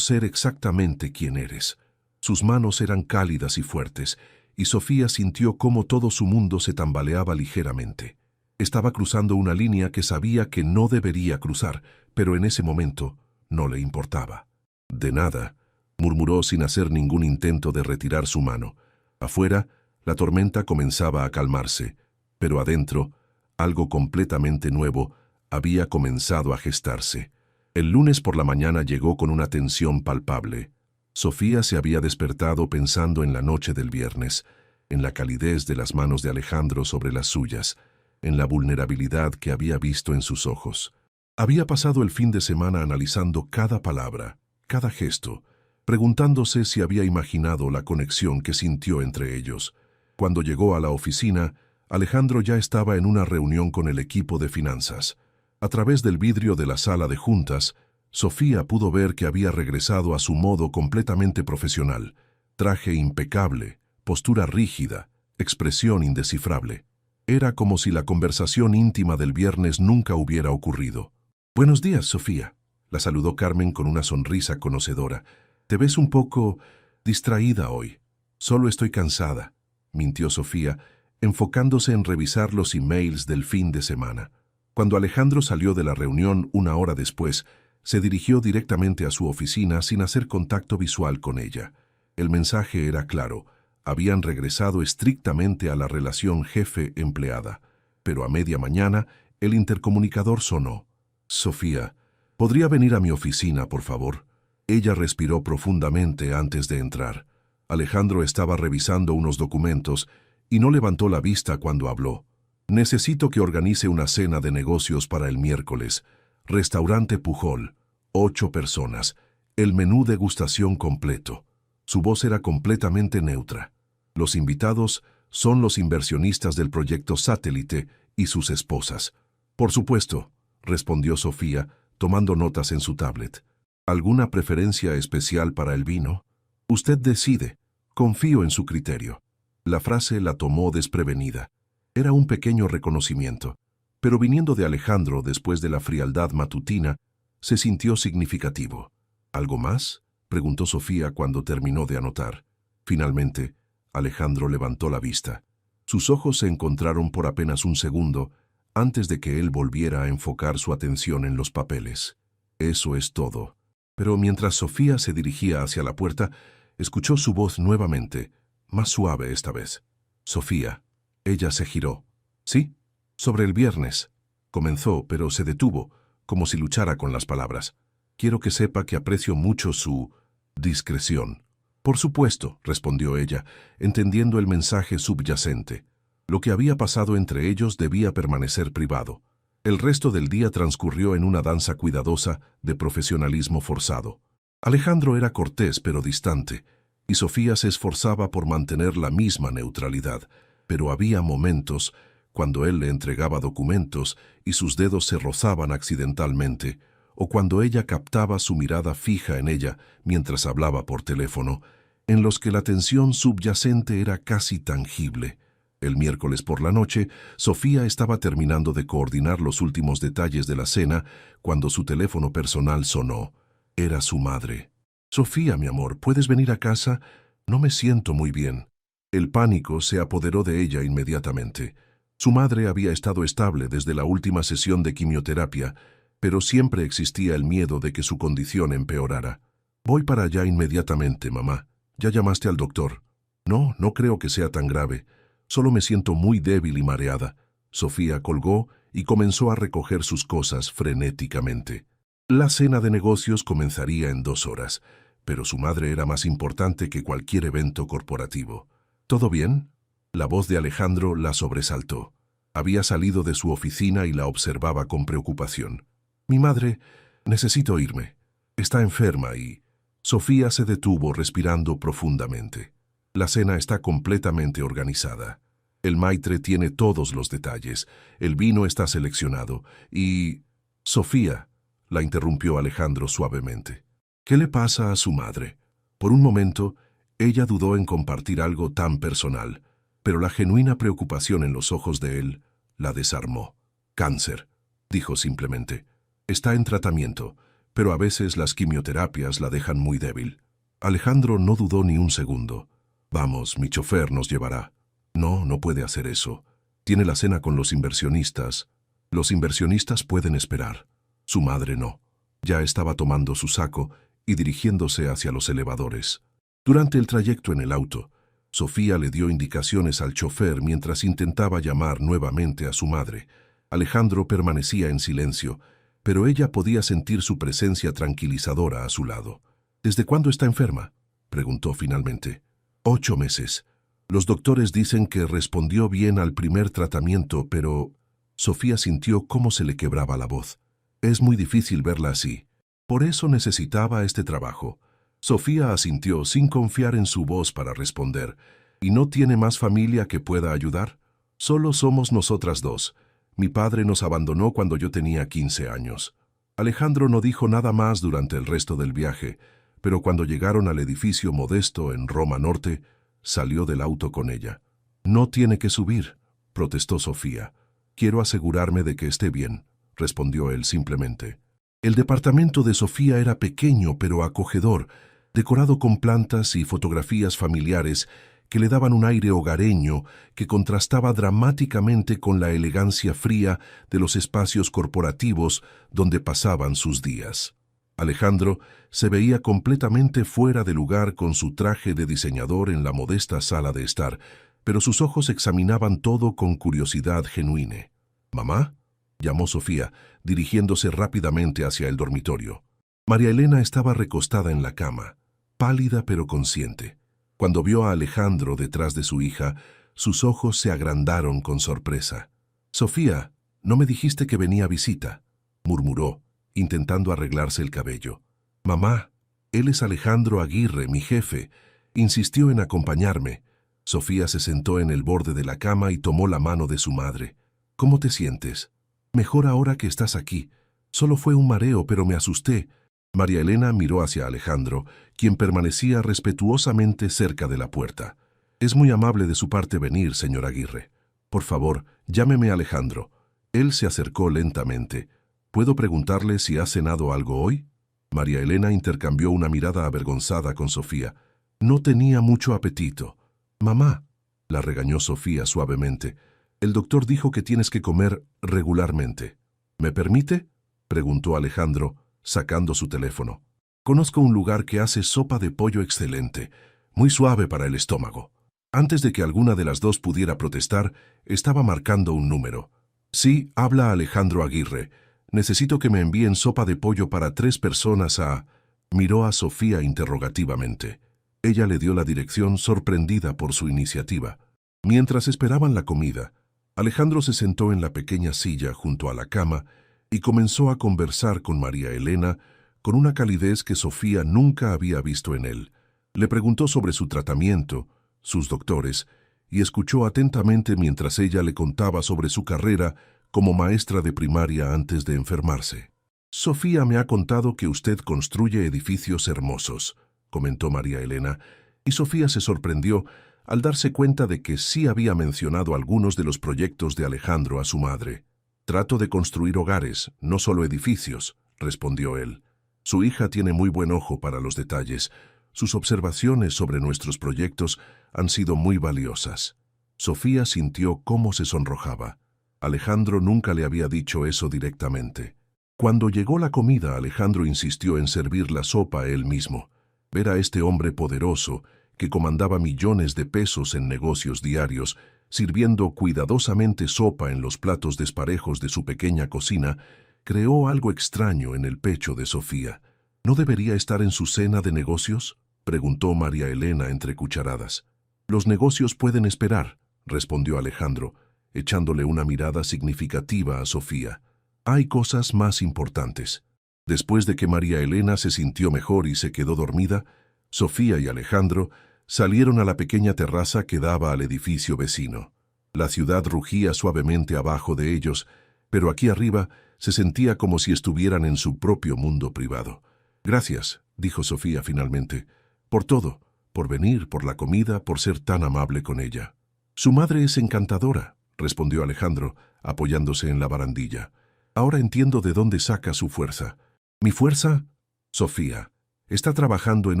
ser exactamente quien eres». Sus manos eran cálidas y fuertes, y Sofía sintió cómo todo su mundo se tambaleaba ligeramente. Estaba cruzando una línea que sabía que no debería cruzar, pero en ese momento no le importaba. «De nada», murmuró sin hacer ningún intento de retirar su mano. Afuera, la tormenta comenzaba a calmarse, pero adentro, algo completamente nuevo había comenzado a gestarse. El lunes por la mañana llegó con una tensión palpable. Sofía se había despertado pensando en la noche del viernes, en la calidez de las manos de Alejandro sobre las suyas, en la vulnerabilidad que había visto en sus ojos. Había pasado el fin de semana analizando cada palabra, cada gesto, preguntándose si había imaginado la conexión que sintió entre ellos. Cuando llegó a la oficina, Alejandro ya estaba en una reunión con el equipo de finanzas. A través del vidrio de la sala de juntas, Sofía pudo ver que había regresado a su modo completamente profesional, traje impecable, postura rígida, expresión indescifrable. Era como si la conversación íntima del viernes nunca hubiera ocurrido. «Buenos días, Sofía», la saludó Carmen con una sonrisa conocedora. «Te ves un poco distraída hoy». «Solo estoy cansada», mintió Sofía, enfocándose en revisar los emails del fin de semana. Cuando Alejandro salió de la reunión una hora después, se dirigió directamente a su oficina sin hacer contacto visual con ella. El mensaje era claro: habían regresado estrictamente a la relación jefe-empleada. Pero a media mañana, el intercomunicador sonó. «Sofía, ¿podría venir a mi oficina, por favor?» Ella respiró profundamente antes de entrar. Alejandro estaba revisando unos documentos y no levantó la vista cuando habló. «Necesito que organice una cena de negocios para el miércoles. Restaurante Pujol, 8 personas. El menú degustación completo». Su voz era completamente neutra. «Los invitados son los inversionistas del proyecto Satélite y sus esposas». «Por supuesto», respondió Sofía, tomando notas en su tablet. «¿Alguna preferencia especial para el vino?» «Usted decide. Confío en su criterio». La frase la tomó desprevenida. Era un pequeño reconocimiento, pero viniendo de Alejandro después de la frialdad matutina, se sintió significativo. «¿Algo más?», preguntó Sofía cuando terminó de anotar. Finalmente, Alejandro levantó la vista. Sus ojos se encontraron por apenas un segundo antes de que él volviera a enfocar su atención en los papeles. «Eso es todo». Pero mientras Sofía se dirigía hacia la puerta, escuchó su voz nuevamente, más suave esta vez. «Sofía». Ella se giró. «¿Sí? Sobre el viernes». Comenzó, pero se detuvo, como si luchara con las palabras. «Quiero que sepa que aprecio mucho su discreción». «Por supuesto», respondió ella, entendiendo el mensaje subyacente. Lo que había pasado entre ellos debía permanecer privado. El resto del día transcurrió en una danza cuidadosa de profesionalismo forzado. Alejandro era cortés pero distante, y Sofía se esforzaba por mantener la misma neutralidad, pero había momentos cuando él le entregaba documentos y sus dedos se rozaban accidentalmente, o cuando ella captaba su mirada fija en ella mientras hablaba por teléfono, en los que la tensión subyacente era casi tangible. El miércoles por la noche, Sofía estaba terminando de coordinar los últimos detalles de la cena cuando su teléfono personal sonó. Era su madre. «Sofía, mi amor, ¿puedes venir a casa? No me siento muy bien». El pánico se apoderó de ella inmediatamente. Su madre había estado estable desde la última sesión de quimioterapia, pero siempre existía el miedo de que su condición empeorara. «Voy para allá inmediatamente, mamá. ¿Ya llamaste al doctor?» «No, no creo que sea tan grave. Solo me siento muy débil y mareada». Sofía colgó y comenzó a recoger sus cosas frenéticamente. La cena de negocios comenzaría en 2 horas, pero su madre era más importante que cualquier evento corporativo. «¿Todo bien?». La voz de Alejandro la sobresaltó. Había salido de su oficina y la observaba con preocupación. «Mi madre, necesito irme. Está enferma y...». Sofía se detuvo respirando profundamente. «La cena está completamente organizada. El maitre tiene todos los detalles. El vino está seleccionado y...». «Sofía», la interrumpió Alejandro suavemente. «¿Qué le pasa a su madre?». Por un momento, ella dudó en compartir algo tan personal, pero la genuina preocupación en los ojos de él la desarmó. «Cáncer», dijo simplemente. «Está en tratamiento, pero a veces las quimioterapias la dejan muy débil». Alejandro no dudó ni un segundo. «Vamos, mi chofer nos llevará». «No, no puede hacer eso. Tiene la cena con los inversionistas». «Los inversionistas pueden esperar. Su madre no». Ya estaba tomando su saco y dirigiéndose hacia los elevadores. Durante el trayecto en el auto, Sofía le dio indicaciones al chofer mientras intentaba llamar nuevamente a su madre. Alejandro permanecía en silencio, pero ella podía sentir su presencia tranquilizadora a su lado. ¿Desde cuándo está enferma?, preguntó finalmente. 8 meses. Los doctores dicen que respondió bien al primer tratamiento, pero... Sofía sintió cómo se le quebraba la voz. Es muy difícil verla así. Por eso necesitaba este trabajo. Sofía asintió sin confiar en su voz para responder. ¿Y no tiene más familia que pueda ayudar? Solo somos nosotras dos. Mi padre nos abandonó cuando yo tenía 15 años. Alejandro no dijo nada más durante el resto del viaje, pero cuando llegaron al edificio modesto en Roma Norte, salió del auto con ella. No tiene que subir, protestó Sofía. Quiero asegurarme de que esté bien, respondió él simplemente. El departamento de Sofía era pequeño pero acogedor, decorado con plantas y fotografías familiares que le daban un aire hogareño que contrastaba dramáticamente con la elegancia fría de los espacios corporativos donde pasaban sus días. Alejandro se veía completamente fuera de lugar con su traje de diseñador en la modesta sala de estar, pero sus ojos examinaban todo con curiosidad genuina. «¿Mamá?», llamó Sofía, dirigiéndose rápidamente hacia el dormitorio. María Elena estaba recostada en la cama, pálida pero consciente. Cuando vio a Alejandro detrás de su hija, sus ojos se agrandaron con sorpresa. «Sofía, ¿no me dijiste que venía a visita?», murmuró, intentando arreglarse el cabello. «Mamá, él es Alejandro Aguirre, mi jefe. Insistió en acompañarme». Sofía se sentó en el borde de la cama y tomó la mano de su madre. «¿Cómo te sientes?». «Mejor ahora que estás aquí. Solo fue un mareo, pero me asusté». María Elena miró hacia Alejandro, quien permanecía respetuosamente cerca de la puerta. «Es muy amable de su parte venir, señor Aguirre. Por favor, llámeme Alejandro». Él se acercó lentamente. «¿Puedo preguntarle si ha cenado algo hoy?». María Elena intercambió una mirada avergonzada con Sofía. «No tenía mucho apetito». «Mamá», la regañó Sofía suavemente, «el doctor dijo que tienes que comer regularmente». «¿Me permite?», preguntó Alejandro, sacando su teléfono. «Conozco un lugar que hace sopa de pollo excelente, muy suave para el estómago». Antes de que alguna de las dos pudiera protestar, estaba marcando un número. «Sí, habla Alejandro Aguirre. Necesito que me envíen sopa de pollo para 3 personas a...». Miró a Sofía interrogativamente. Ella le dio la dirección, sorprendida por su iniciativa. Mientras esperaban la comida, Alejandro se sentó en la pequeña silla junto a la cama y comenzó a conversar con María Elena con una calidez que Sofía nunca había visto en él. Le preguntó sobre su tratamiento, sus doctores, y escuchó atentamente mientras ella le contaba sobre su carrera como maestra de primaria antes de enfermarse. «Sofía me ha contado que usted construye edificios hermosos», comentó María Elena, y Sofía se sorprendió al darse cuenta de que sí había mencionado algunos de los proyectos de Alejandro a su madre. «Trato de construir hogares, no solo edificios», respondió él. «Su hija tiene muy buen ojo para los detalles. Sus observaciones sobre nuestros proyectos han sido muy valiosas». Sofía sintió cómo se sonrojaba. Alejandro nunca le había dicho eso directamente. Cuando llegó la comida, Alejandro insistió en servir la sopa él mismo. Ver a este hombre poderoso, que comandaba millones de pesos en negocios diarios, sirviendo cuidadosamente sopa en los platos desparejos de su pequeña cocina, creó algo extraño en el pecho de Sofía. «¿No debería estar en su cena de negocios?», preguntó María Elena entre cucharadas. «Los negocios pueden esperar», respondió Alejandro, echándole una mirada significativa a Sofía. «Hay cosas más importantes». Después de que María Elena se sintió mejor y se quedó dormida, Sofía y Alejandro salieron a la pequeña terraza que daba al edificio vecino. La ciudad rugía suavemente abajo de ellos, pero aquí arriba se sentía como si estuvieran en su propio mundo privado. «Gracias», dijo Sofía finalmente, «por todo, por venir, por la comida, por ser tan amable con ella». «Su madre es encantadora», respondió Alejandro, apoyándose en la barandilla. «Ahora entiendo de dónde saca su fuerza». «¿Mi fuerza?». «Sofía está trabajando en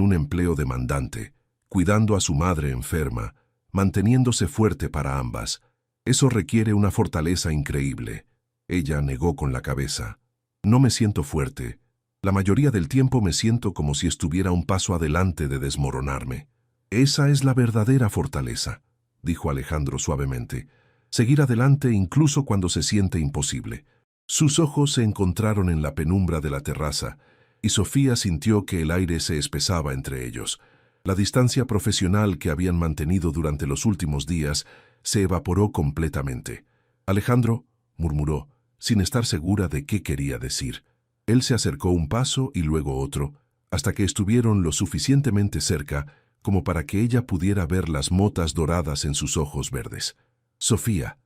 un empleo demandante, cuidando a su madre enferma, manteniéndose fuerte para ambas. Eso requiere una fortaleza increíble». Ella negó con la cabeza. «No me siento fuerte. La mayoría del tiempo me siento como si estuviera un paso adelante de desmoronarme. Esa es la verdadera fortaleza, dijo Alejandro suavemente. Seguir adelante incluso cuando se siente imposible. Sus ojos se encontraron en la penumbra de la terraza, y Sofía sintió que el aire se espesaba entre ellos. La distancia profesional que habían mantenido durante los últimos días se evaporó completamente. Alejandro, murmuró, sin estar segura de qué quería decir. Él se acercó un paso y luego otro, hasta que estuvieron lo suficientemente cerca como para que ella pudiera ver las motas doradas en sus ojos verdes. Sofía,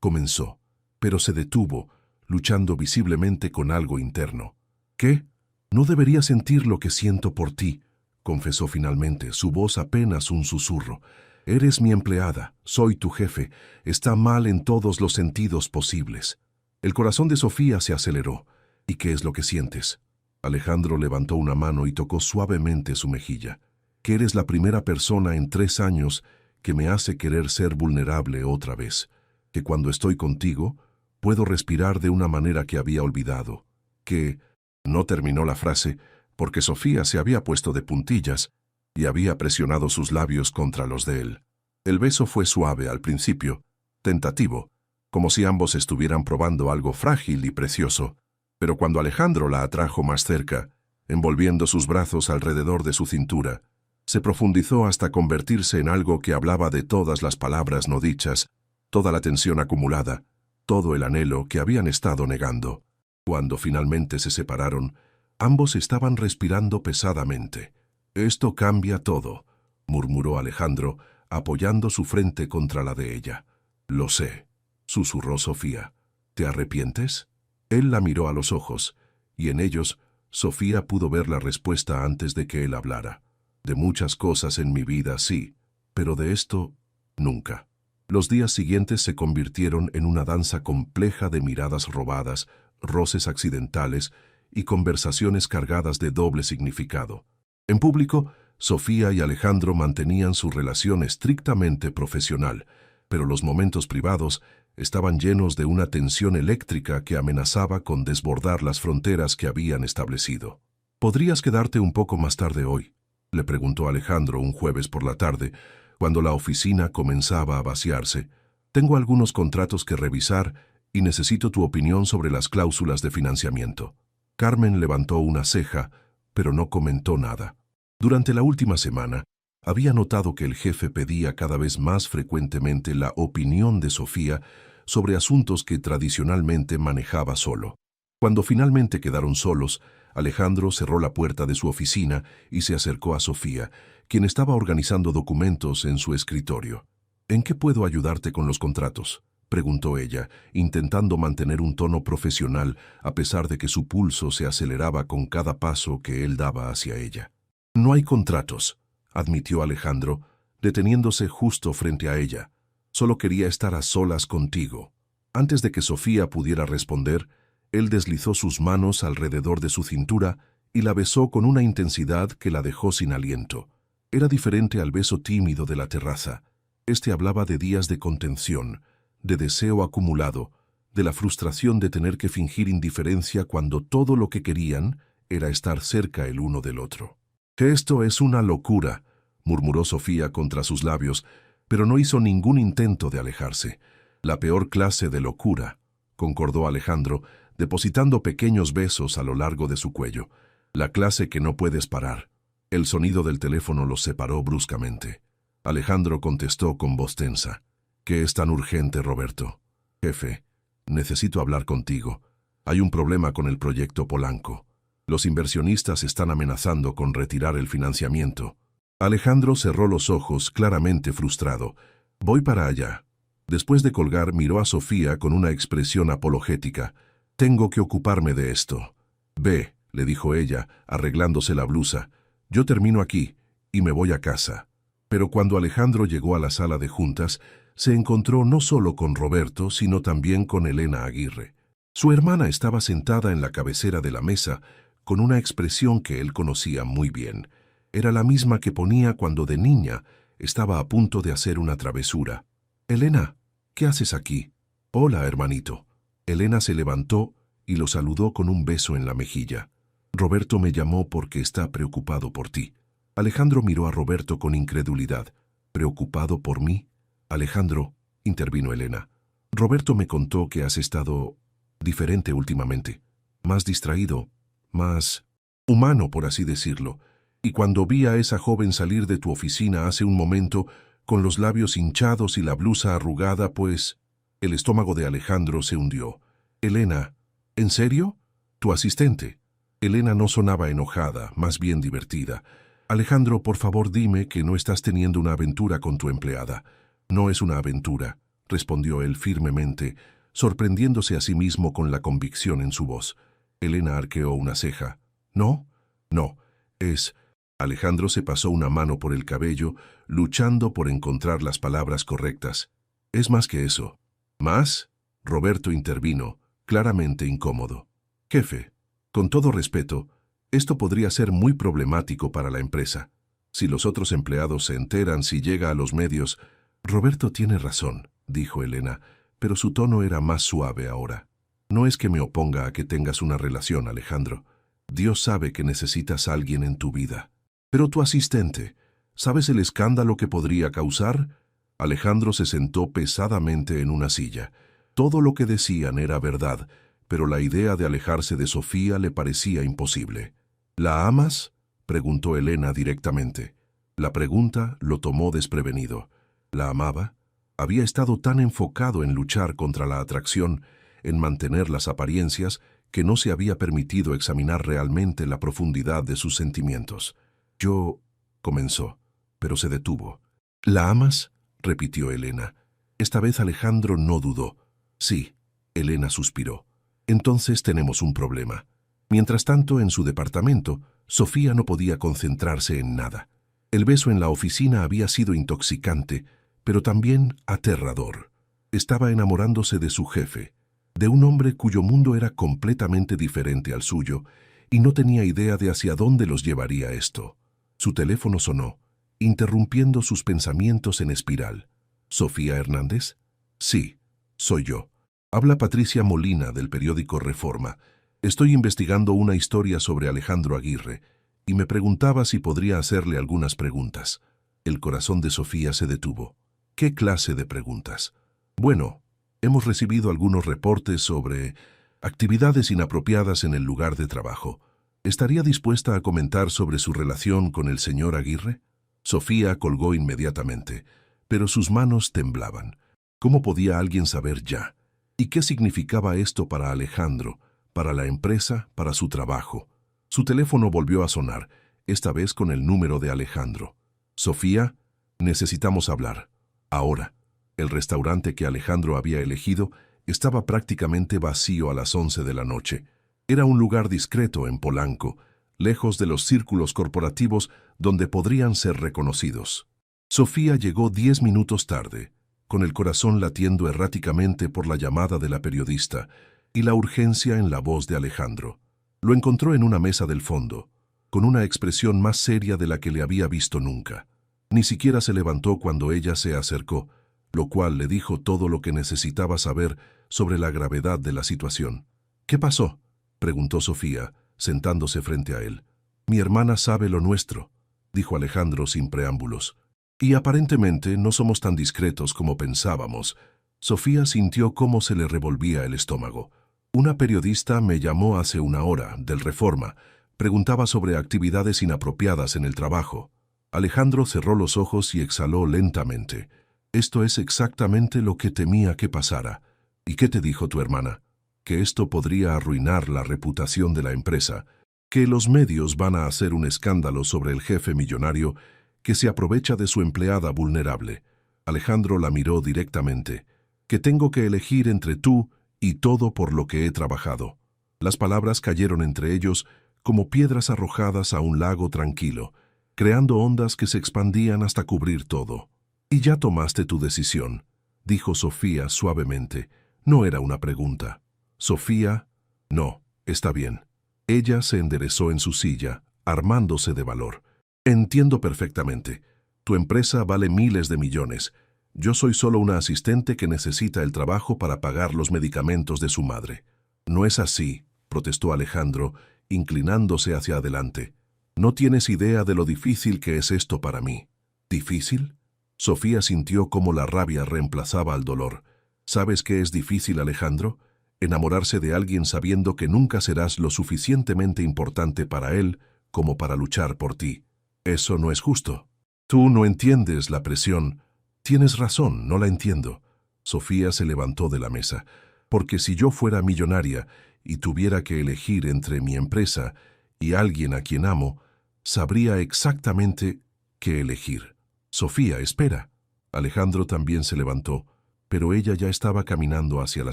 comenzó, pero se detuvo, luchando visiblemente con algo interno. ¿Qué? No debería sentir lo que siento por ti, confesó finalmente, su voz apenas un susurro. Eres mi empleada, soy tu jefe, está mal en todos los sentidos posibles. El corazón de Sofía se aceleró. ¿Y qué es lo que sientes? Alejandro levantó una mano y tocó suavemente su mejilla. Que eres la primera persona en 3 años que me hace querer ser vulnerable otra vez. Que cuando estoy contigo, puedo respirar de una manera que había olvidado. Que... No terminó la frase, porque Sofía se había puesto de puntillas y había presionado sus labios contra los de él. El beso fue suave al principio, tentativo, como si ambos estuvieran probando algo frágil y precioso, pero cuando Alejandro la atrajo más cerca, envolviendo sus brazos alrededor de su cintura, se profundizó hasta convertirse en algo que hablaba de todas las palabras no dichas, toda la tensión acumulada, todo el anhelo que habían estado negando. Cuando finalmente se separaron, ambos estaban respirando pesadamente. «Esto cambia todo», murmuró Alejandro, apoyando su frente contra la de ella. «Lo sé», susurró Sofía. «¿Te arrepientes?» Él la miró a los ojos, y en ellos Sofía pudo ver la respuesta antes de que él hablara. «De muchas cosas en mi vida, sí, pero de esto, nunca». Los días siguientes se convirtieron en una danza compleja de miradas robadas, roces accidentales y conversaciones cargadas de doble significado. En público, Sofía y Alejandro mantenían su relación estrictamente profesional, pero los momentos privados estaban llenos de una tensión eléctrica que amenazaba con desbordar las fronteras que habían establecido. «¿Podrías quedarte un poco más tarde hoy?», le preguntó Alejandro un jueves por la tarde, cuando la oficina comenzaba a vaciarse. «Tengo algunos contratos que revisar y necesito tu opinión sobre las cláusulas de financiamiento». Carmen levantó una ceja, pero no comentó nada. Durante la última semana, había notado que el jefe pedía cada vez más frecuentemente la opinión de Sofía sobre asuntos que tradicionalmente manejaba solo. Cuando finalmente quedaron solos, Alejandro cerró la puerta de su oficina y se acercó a Sofía, quien estaba organizando documentos en su escritorio. «¿En qué puedo ayudarte con los contratos?», preguntó ella, intentando mantener un tono profesional a pesar de que su pulso se aceleraba con cada paso que él daba hacia ella. «No hay contratos», admitió Alejandro, deteniéndose justo frente a ella. «Solo quería estar a solas contigo». Antes de que Sofía pudiera responder, él deslizó sus manos alrededor de su cintura y la besó con una intensidad que la dejó sin aliento. Era diferente al beso tímido de la terraza. Este hablaba de días de contención, de deseo acumulado, de la frustración de tener que fingir indiferencia cuando todo lo que querían era estar cerca el uno del otro. «Que esto es una locura», murmuró Sofía contra sus labios, pero no hizo ningún intento de alejarse. «La peor clase de locura», concordó Alejandro, depositando pequeños besos a lo largo de su cuello. «La clase que no puedes parar». El sonido del teléfono los separó bruscamente. Alejandro contestó con voz tensa. «¿Qué es tan urgente, Roberto?» «Jefe, necesito hablar contigo. Hay un problema con el proyecto Polanco. Los inversionistas están amenazando con retirar el financiamiento». Alejandro cerró los ojos, claramente frustrado. «Voy para allá». Después de colgar, miró a Sofía con una expresión apologética. «Tengo que ocuparme de esto». «Ve», le dijo ella, arreglándose la blusa. «Yo termino aquí y me voy a casa». Pero cuando Alejandro llegó a la sala de juntas, se encontró no solo con Roberto, sino también con Elena Aguirre. Su hermana estaba sentada en la cabecera de la mesa, con una expresión que él conocía muy bien. Era la misma que ponía cuando de niña estaba a punto de hacer una travesura. «Elena, ¿qué haces aquí?» «Hola, hermanito». Elena se levantó y lo saludó con un beso en la mejilla. Roberto me llamó porque está preocupado por ti. Alejandro miró a Roberto con incredulidad. ¿Preocupado por mí? Alejandro, intervino Elena. Roberto me contó que has estado diferente últimamente. Más distraído, más humano, por así decirlo. Y cuando vi a esa joven salir de tu oficina hace un momento, con los labios hinchados y la blusa arrugada, pues el estómago de Alejandro se hundió. Elena, ¿en serio? Tu asistente. Elena no sonaba enojada, más bien divertida. Alejandro, por favor dime que no estás teniendo una aventura con tu empleada. No es una aventura, respondió él firmemente, sorprendiéndose a sí mismo con la convicción en su voz. Elena arqueó una ceja. ¿No? No, es... Alejandro se pasó una mano por el cabello, luchando por encontrar las palabras correctas. Es más que eso. ¿Más? Roberto intervino, claramente incómodo. Jefe, con todo respeto, esto podría ser muy problemático para la empresa. Si los otros empleados se enteran, si llega a los medios... Roberto tiene razón, dijo Elena, pero su tono era más suave ahora. No es que me oponga a que tengas una relación, Alejandro. Dios sabe que necesitas a alguien en tu vida. Pero tu asistente, ¿sabes el escándalo que podría causar? Alejandro se sentó pesadamente en una silla. Todo lo que decían era verdad, pero la idea de alejarse de Sofía le parecía imposible. ¿La amas?, preguntó Elena directamente. La pregunta lo tomó desprevenido. ¿La amaba? Había estado tan enfocado en luchar contra la atracción, en mantener las apariencias, que no se había permitido examinar realmente la profundidad de sus sentimientos. Yo... comenzó, pero se detuvo. ¿La amas?, repitió Elena. Esta vez Alejandro no dudó. Sí, Elena suspiró. Entonces tenemos un problema. Mientras tanto, en su departamento, Sofía no podía concentrarse en nada. El beso en la oficina había sido intoxicante, pero también aterrador. Estaba enamorándose de su jefe, de un hombre cuyo mundo era completamente diferente al suyo, y no tenía idea de hacia dónde los llevaría esto. Su teléfono sonó, interrumpiendo sus pensamientos en espiral. ¿Sofía Hernández? Sí, soy yo. Habla Patricia Molina del periódico Reforma. Estoy investigando una historia sobre Alejandro Aguirre, y me preguntaba si podría hacerle algunas preguntas. El corazón de Sofía se detuvo. ¿Qué clase de preguntas? Bueno, hemos recibido algunos reportes sobre actividades inapropiadas en el lugar de trabajo. ¿Estaría dispuesta a comentar sobre su relación con el señor Aguirre? Sofía colgó inmediatamente, pero sus manos temblaban. ¿Cómo podía alguien saber ya? ¿Y qué significaba esto para Alejandro, para la empresa, para su trabajo? Su teléfono volvió a sonar, esta vez con el número de Alejandro. Sofía, necesitamos hablar. Ahora. El restaurante que Alejandro había elegido estaba prácticamente vacío a las 11 de la noche. Era un lugar discreto en Polanco, lejos de los círculos corporativos donde podrían ser reconocidos. Sofía llegó 10 minutos tarde, con el corazón latiendo erráticamente por la llamada de la periodista y la urgencia en la voz de Alejandro. Lo encontró en una mesa del fondo, con una expresión más seria de la que le había visto nunca. Ni siquiera se levantó cuando ella se acercó, lo cual le dijo todo lo que necesitaba saber sobre la gravedad de la situación. ¿Qué pasó?, preguntó Sofía, sentándose frente a él. Mi hermana sabe lo nuestro, dijo Alejandro sin preámbulos. Y aparentemente no somos tan discretos como pensábamos. Sofía sintió cómo se le revolvía el estómago. Una periodista me llamó hace una hora, del Reforma. Preguntaba sobre actividades inapropiadas en el trabajo. Alejandro cerró los ojos y exhaló lentamente. Esto es exactamente lo que temía que pasara. ¿Y qué te dijo tu hermana? Que esto podría arruinar la reputación de la empresa, que los medios van a hacer un escándalo sobre el jefe millonario que se aprovecha de su empleada vulnerable. Alejandro la miró directamente. Que tengo que elegir entre tú y todo por lo que he trabajado. Las palabras cayeron entre ellos como piedras arrojadas a un lago tranquilo, creando ondas que se expandían hasta cubrir todo. «Y ya tomaste tu decisión», dijo Sofía suavemente. No era una pregunta. Sofía, no, está bien. Ella se enderezó en su silla, armándose de valor. Entiendo perfectamente. Tu empresa vale miles de millones. Yo soy solo una asistente que necesita el trabajo para pagar los medicamentos de su madre. No es así, protestó Alejandro, inclinándose hacia adelante. No tienes idea de lo difícil que es esto para mí. ¿Difícil? Sofía sintió cómo la rabia reemplazaba al dolor. ¿Sabes qué es difícil, Alejandro? Enamorarse de alguien sabiendo que nunca serás lo suficientemente importante para él como para luchar por ti. Eso no es justo. Tú no entiendes la presión. Tienes razón, no la entiendo. Sofía se levantó de la mesa. Porque si yo fuera millonaria y tuviera que elegir entre mi empresa y alguien a quien amo, sabría exactamente qué elegir. Sofía, espera. Alejandro también se levantó, pero ella ya estaba caminando hacia la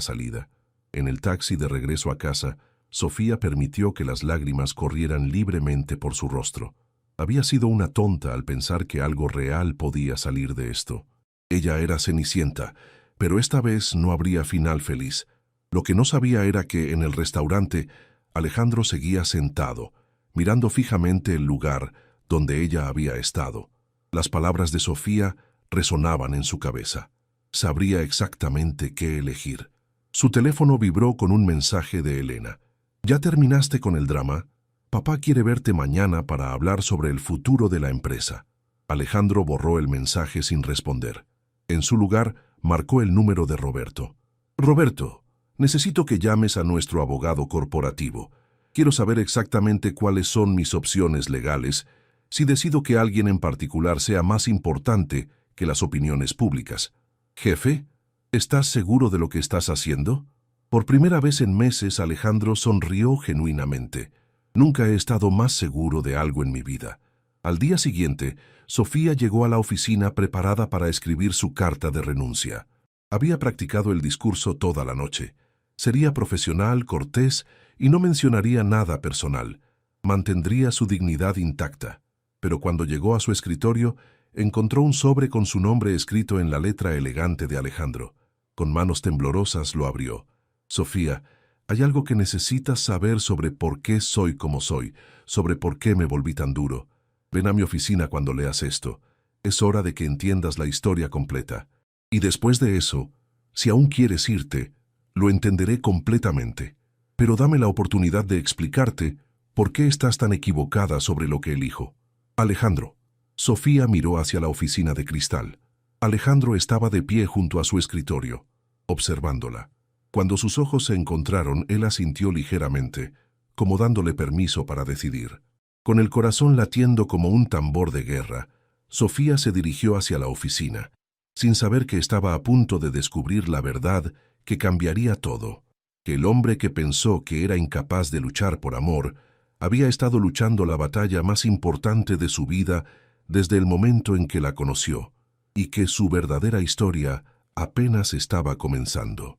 salida. En el taxi de regreso a casa, Sofía permitió que las lágrimas corrieran libremente por su rostro. Había sido una tonta al pensar que algo real podía salir de esto. Ella era Cenicienta, pero esta vez no habría final feliz. Lo que no sabía era que en el restaurante Alejandro seguía sentado, mirando fijamente el lugar donde ella había estado. Las palabras de Sofía resonaban en su cabeza. Sabría exactamente qué elegir. Su teléfono vibró con un mensaje de Elena. ¿Ya terminaste con el drama? Papá quiere verte mañana para hablar sobre el futuro de la empresa. Alejandro borró el mensaje sin responder. En su lugar, marcó el número de Roberto. Roberto, necesito que llames a nuestro abogado corporativo. Quiero saber exactamente cuáles son mis opciones legales si decido que alguien en particular sea más importante que las opiniones públicas. Jefe, ¿estás seguro de lo que estás haciendo? Por primera vez en meses, Alejandro sonrió genuinamente. Nunca he estado más seguro de algo en mi vida. Al día siguiente, Sofía llegó a la oficina preparada para escribir su carta de renuncia. Había practicado el discurso toda la noche. Sería profesional, cortés y no mencionaría nada personal. Mantendría su dignidad intacta. Pero cuando llegó a su escritorio, encontró un sobre con su nombre escrito en la letra elegante de Alejandro. Con manos temblorosas lo abrió. Sofía, hay algo que necesitas saber sobre por qué soy como soy, sobre por qué me volví tan duro. Ven a mi oficina cuando leas esto. Es hora de que entiendas la historia completa. Y después de eso, si aún quieres irte, lo entenderé completamente. Pero dame la oportunidad de explicarte por qué estás tan equivocada sobre lo que elijo. Alejandro. Sofía miró hacia la oficina de cristal. Alejandro estaba de pie junto a su escritorio, observándola. Cuando sus ojos se encontraron, él asintió ligeramente, como dándole permiso para decidir. Con el corazón latiendo como un tambor de guerra, Sofía se dirigió hacia la oficina, sin saber que estaba a punto de descubrir la verdad que cambiaría todo, que el hombre que pensó que era incapaz de luchar por amor, había estado luchando la batalla más importante de su vida desde el momento en que la conoció, y que su verdadera historia apenas estaba comenzando.